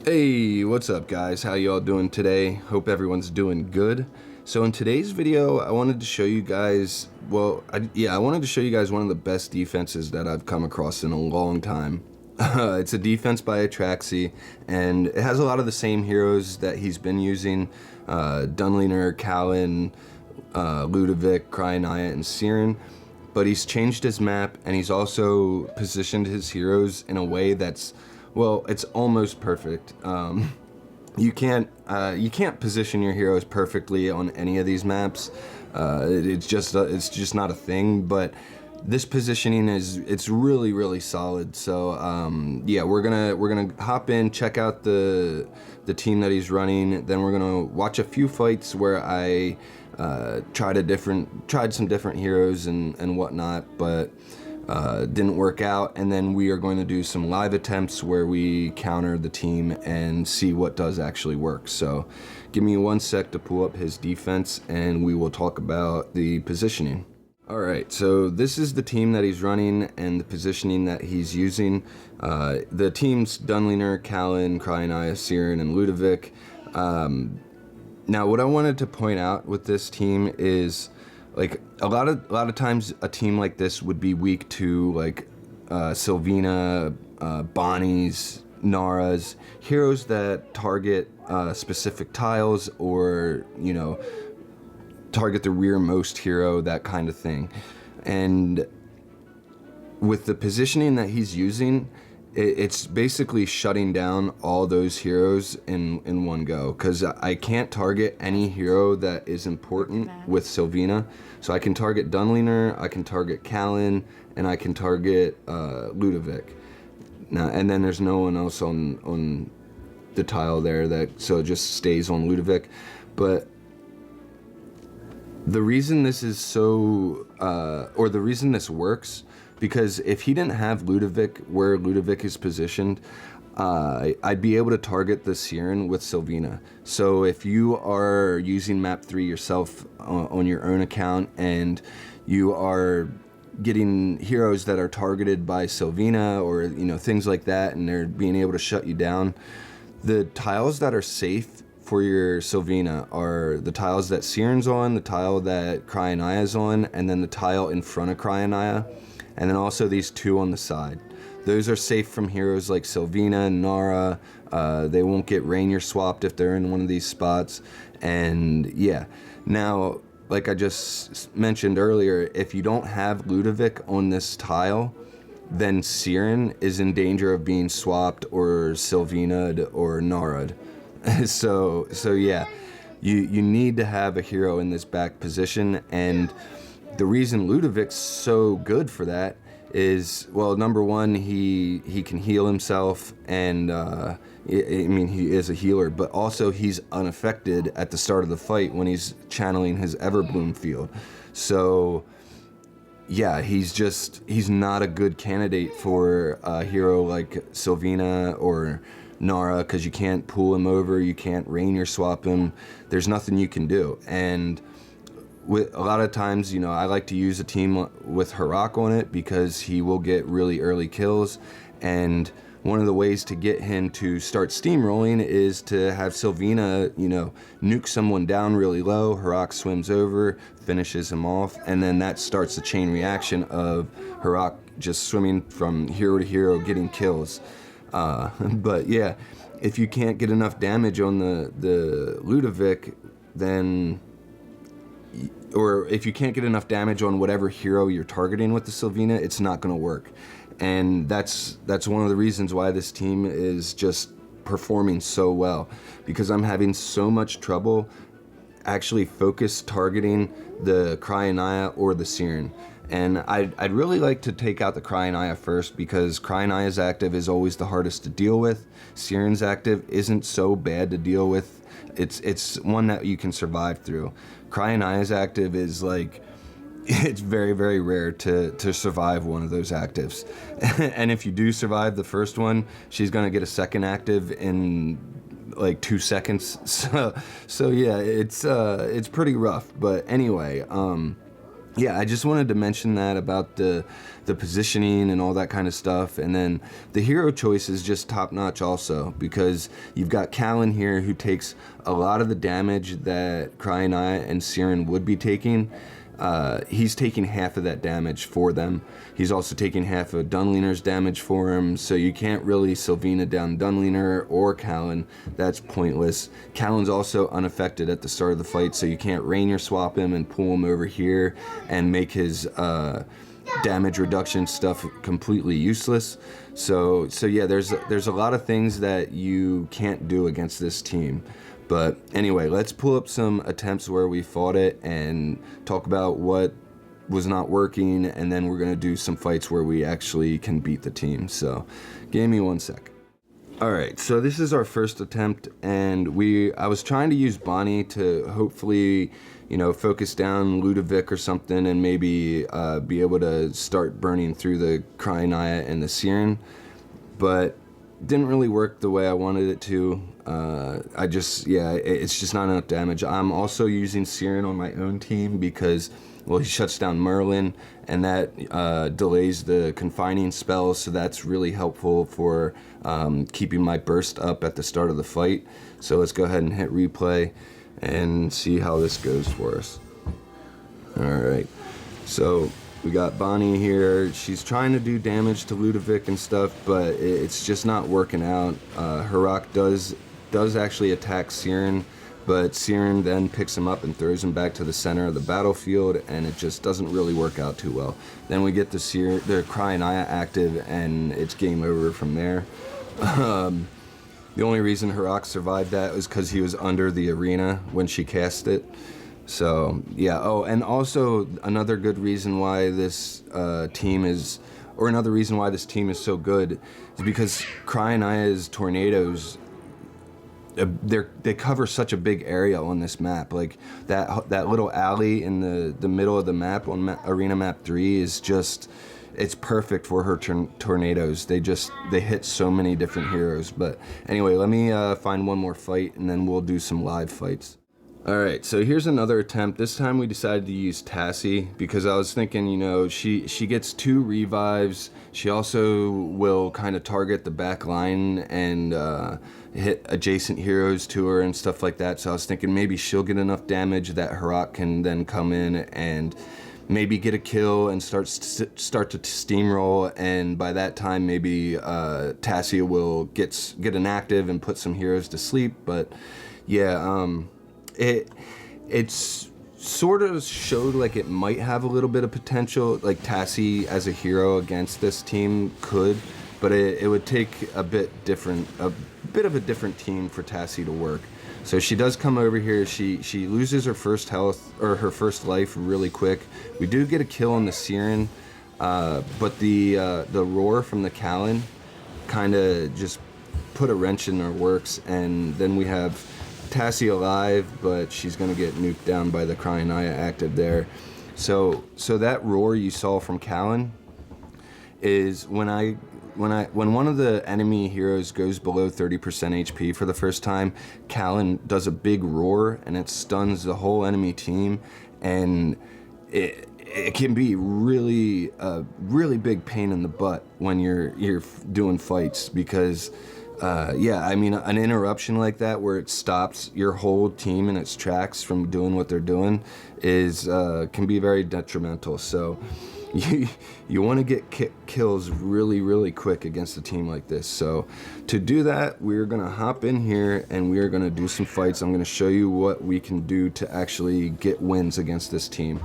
Hey, what's up guys? How y'all doing today? Hope everyone's doing good. So in today's video, I wanted to show you guys, I wanted to show you guys one of the best defenses that I've come across in a long time. It's a defense by Atraxi, and it has a lot of the same heroes that he's been using, Dunliner, Kalin, Ludovic, Cryonaya, and Siren. But he's changed his map, and he's also positioned his heroes in a way that's, well, it's almost perfect. You can't position your heroes perfectly on any of these maps. It's just not a thing. But this positioning it's really solid. So yeah, we're gonna hop in, check out the team that he's running. Then we're gonna watch a few fights where I tried some different heroes and whatnot, but didn't work out. And then we are going to do some live attempts where we counter the team and see what does actually work. So give me 1 sec to pull up his defense and we will talk about the positioning. Alright, so this is the team that he's running and the positioning that he's using. The team's Dunliner, Kalin, Cryonaya, Siren, and Ludovic. Now what I wanted to point out with this team is, like, a lot of times a team like this would be weak to like Sylvina, Bonnie's, Nara's, heroes that target specific tiles, or target the rearmost hero, that kind of thing. And with the positioning that he's using, it's basically shutting down all those heroes in one go, because I can't target any hero that is important with Sylvina. So I can target Dunliner, I can target Kalin, and I can target Ludovic. Now, and then there's no one else on the tile there, so it just stays on Ludovic. But the reason this is so, or the reason this works, because if he didn't have Ludovic where Ludovic is positioned, I'd be able to target the Siren with Sylvina. So if you are using map 3 yourself on your own account and you are getting heroes that are targeted by Sylvina or things like that, and they're being able to shut you down, the tiles that are safe for your Sylvina are the tiles that Siren's on, the tile that Cryonaya's on, and then the tile in front of Cryonaya, and then also these two on the side. Those are safe from heroes like Sylvina and Nara. They won't get Rainier swapped if they're in one of these spots. And yeah, now, like I just mentioned earlier, if you don't have Ludovic on this tile, then Siren is in danger of being swapped or Sylvina'd or Nara'd. so yeah, you need to have a hero in this back position. And the reason Ludovic's so good for that is, well, number one, he can heal himself, and I mean, he is a healer, but also he's unaffected at the start of the fight when he's channeling his Everbloom field. So yeah, he's not a good candidate for a hero like Sylvina or Nara, because you can't pull him over, you can't Rainier swap him, there's nothing you can do. And with a lot of times, I like to use a team with Harak on it because he will get really early kills, and one of the ways to get him to start steamrolling is to have Sylvina, nuke someone down really low, Harak swims over, finishes him off, and then that starts the chain reaction of Harak just swimming from hero to hero getting kills. But yeah, if you can't get enough damage on the Ludovic, then, or if you can't get enough damage on whatever hero you're targeting with the Sylvina, it's not going to work. And that's one of the reasons why this team is just performing so well, because I'm having so much trouble actually focus targeting the Cryonaya or the Siren. And I'd really like to take out the Cryonaya first, because Cryonaya's active is always the hardest to deal with. Siren's active isn't so bad to deal with. It's one that you can survive through. Cryonaya's active is like, it's very rare to survive one of those actives. And if you do survive the first one, she's gonna get a second active in like 2 seconds. So yeah, it's pretty rough. But anyway, yeah, I just wanted to mention that about the positioning and all that kind of stuff. And then the hero choice is just top notch also, because you've got Callan here who takes a lot of the damage that Cryanaya and Siren would be taking. He's taking half of that damage for them. He's also taking half of Dunleaner's damage for him, so you can't really Sylvina down Dunleaner or Callan. That's pointless. Callan's also unaffected at the start of the fight, so you can't Rainier swap him and pull him over here and make his damage reduction stuff completely useless. So yeah, there's a lot of things that you can't do against this team. But anyway, let's pull up some attempts where we fought it and talk about what was not working, and then we're going to do some fights where we actually can beat the team. So give me 1 sec. Alright, so this is our first attempt, and I was trying to use Bonnie to hopefully, focus down Ludovic or something, and maybe be able to start burning through the Cryanaya and the Siren, but didn't really work the way I wanted it to. It's just not enough damage. I'm also using Siren on my own team because, well, he shuts down Merlin, and that delays the confining spells, so that's really helpful for keeping my burst up at the start of the fight. So let's go ahead and hit replay and see how this goes for us. Alright, so we got Bonnie here. She's trying to do damage to Ludovic and stuff, but it's just not working out. Harak does actually attack Siren, but Siren then picks him up and throws him back to the center of the battlefield, and it just doesn't really work out too well. Then we get the Cryanaya active, and it's game over from there. The only reason Harak survived that was because he was under the arena when she cast it. So, yeah. Oh, and also another good reason why this team is so good is because Cryanaya's tornadoes, they cover such a big area on this map. Like that little alley in the middle of the map on Arena Map 3 is just, it's perfect for her tornadoes. They hit so many different heroes. But anyway, let me find one more fight, and then we'll do some live fights. Alright, so here's another attempt. This time we decided to use Tassie because I was thinking, she gets 2 revives. She also will kind of target the back line and hit adjacent heroes to her and stuff like that. So I was thinking maybe she'll get enough damage that Harak can then come in and maybe get a kill and start to steamroll, and by that time maybe Tassie will get an active and put some heroes to sleep. But yeah, it's sort of showed like it might have a little bit of potential, like Tassie as a hero against this team could, but it would take a bit of a different team for Tassie to work. So she does come over here. She loses her first health, or her first life, really quick. We do get a kill on the Siren, but the roar from the Callan kind of just put a wrench in our works, and then we have Tassie alive, but she's going to get nuked down by the Cryanaya active there. So that roar you saw from Callan is when one of the enemy heroes goes below 30% HP for the first time, Callan does a big roar, and it stuns the whole enemy team, and it can be really big pain in the butt when you're doing fights, because an interruption like that where it stops your whole team in its tracks from doing what they're doing can be very detrimental. So you want to get kills really quick against a team like this. So to do that, we're going to hop in here and we're going to do some fights. I'm going to show you what we can do to actually get wins against this team.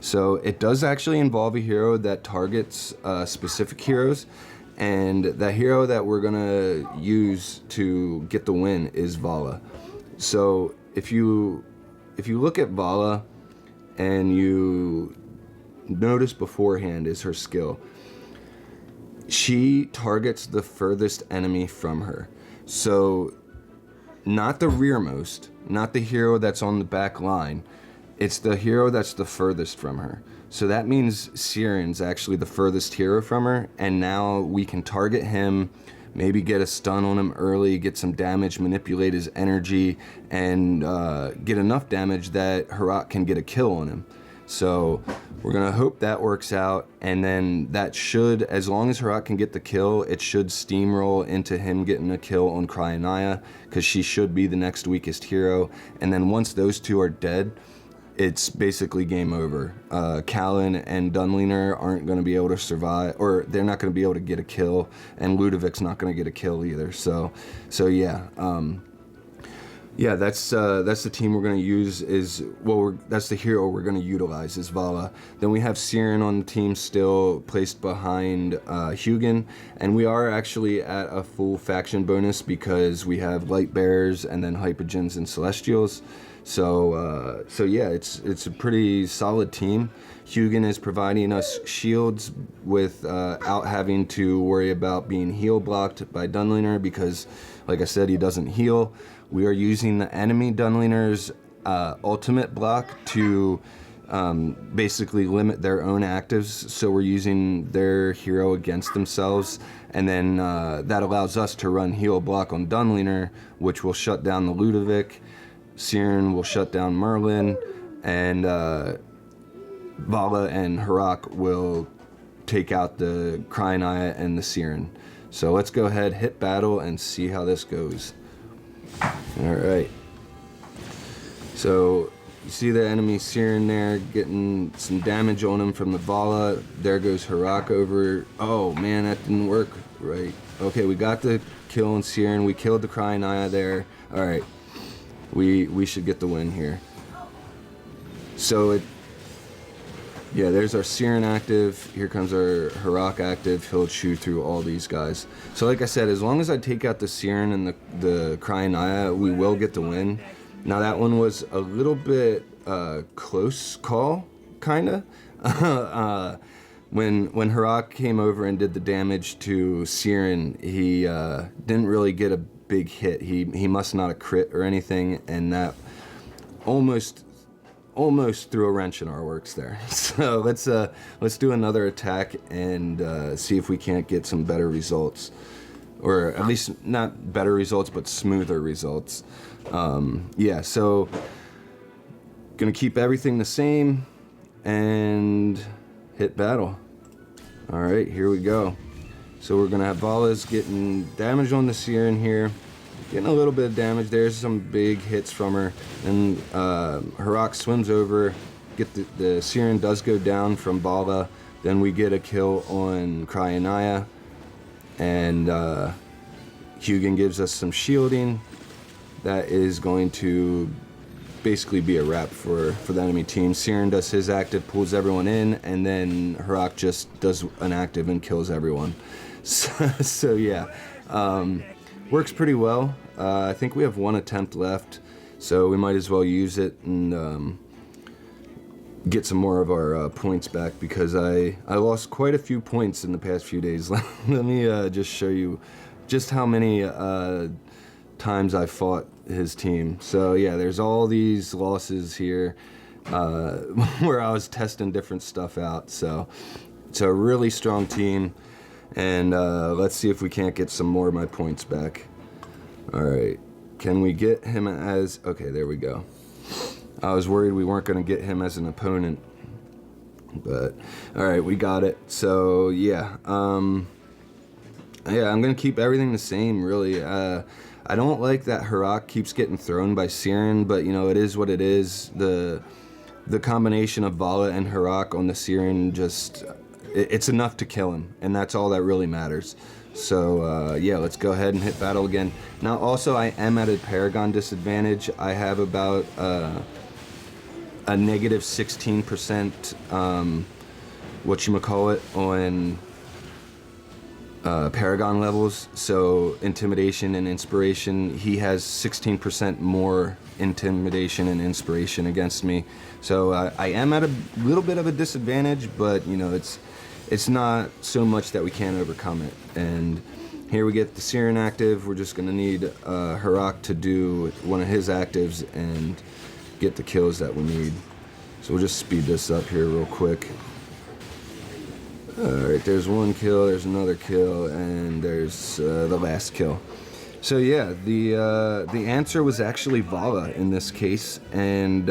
So it does actually involve a hero that targets specific heroes. And the hero that we're gonna use to get the win is Vala. So if you look at Vala and you notice beforehand is her skill, she targets the furthest enemy from her. So not the rearmost, not the hero that's on the back line, it's the hero that's the furthest from her. So that means Siren's actually the furthest hero from her, and now we can target him, maybe get a stun on him early, get some damage, manipulate his energy, and get enough damage that Harak can get a kill on him. So we're gonna hope that works out, and then that should, as long as Harak can get the kill, it should steamroll into him getting a kill on Cryanaya, because she should be the next weakest hero. And then once those two are dead, it's basically game over. Callan and Dunliner aren't going to be able to survive, or they're not going to be able to get a kill, and Ludovic's not going to get a kill either. So yeah. Yeah, that's the team we're going to use. That's the hero we're going to utilize is Vala. Then we have Siren on the team still, placed behind Hugin, and we are actually at a full faction bonus because we have Light Bearers and then Hypogens and Celestials. So yeah, it's a pretty solid team. Hugin is providing us shields without having to worry about being heal blocked by Dunliner because, like I said, he doesn't heal. We are using the enemy Dunliner's ultimate block to basically limit their own actives. So we're using their hero against themselves, and then that allows us to run heal block on Dunliner, which will shut down the Ludovic. Siren will shut down Merlin, and Vala and Harak will take out the Cryanaya and the Siren. So let's go ahead, hit battle, and see how this goes. Alright. So you see the enemy Siren there getting some damage on him from the Vala. There goes Harak over. Oh man, that didn't work right. Okay, we got the kill on Siren. We killed the Cryanaya there. Alright. We should get the win here. So yeah, there's our Siren active. Here comes our Harak active. He'll chew through all these guys. So like I said, as long as I take out the Siren and the Cryanaya, we will get the win. Now that one was a little bit close call, kinda. When Harak came over and did the damage to Siren, he didn't really get a big hit. He must not have crit or anything, and that almost threw a wrench in our works there. So let's do another attack and see if we can't get some better results, or at least not better results, but smoother results. Yeah, so gonna keep everything the same and hit battle. All right, here we go. So we're gonna have Vala's getting damage on the Siren here. Getting a little bit of damage. There's some big hits from her. And Harak swims over. The Siren does go down from Vala. Then we get a kill on Cryanaya. And Hugin gives us some shielding. That is going to basically be a wrap for the enemy team. Siren does his active, pulls everyone in, and then Harak just does an active and kills everyone. So yeah. Works pretty well. I think we have one attempt left, so we might as well use it and get some more of our points back, because I lost quite a few points in the past few days. Let me just show you just how many times I fought his team. So yeah, there's all these losses here where I was testing different stuff out. So it's a really strong team. And let's see if we can't get some more of my points back. Alright, can we get him as... Okay, there we go. I was worried we weren't going to get him as an opponent. But, alright, we got it. So, yeah. Yeah, I'm going to keep everything the same, really. I don't like that Harak keeps getting thrown by Siren, but, you know, it is what it is. The combination of Vala and Harak on the Siren just... It's enough to kill him, and that's all that really matters. So, yeah, let's go ahead and hit battle again. Now, also, I am at a Paragon disadvantage. I have about a negative 16%, whatchamacallit, on Paragon levels. So, Intimidation and Inspiration, he has 16% more Intimidation and Inspiration against me. So, I am at a little bit of a disadvantage, but, you know, it's not so much that we can't overcome it. And here we get the Siren active. We're just going to need Harak to do one of his actives and get the kills that we need. So we'll just speed this up here real quick. Alright, there's one kill, there's another kill, and there's the last kill. So yeah, the answer was actually Vala in this case. And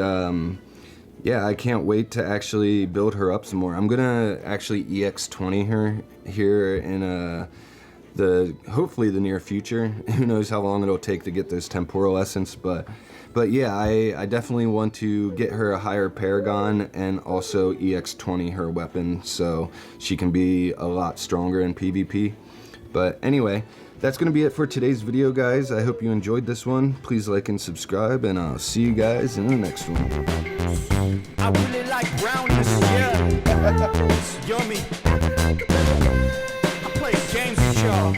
yeah, I can't wait to actually build her up some more. I'm gonna actually EX20 her here in hopefully the near future. Who knows how long it'll take to get those temporal essence, but yeah, I definitely want to get her a higher paragon and also EX20 her weapon so she can be a lot stronger in PvP. But anyway, that's going to be it for today's video, guys. I hope you enjoyed this one. Please like and subscribe, and I'll see you guys in the next one. I really like brownness, yeah. It's yummy. I play games with y'all.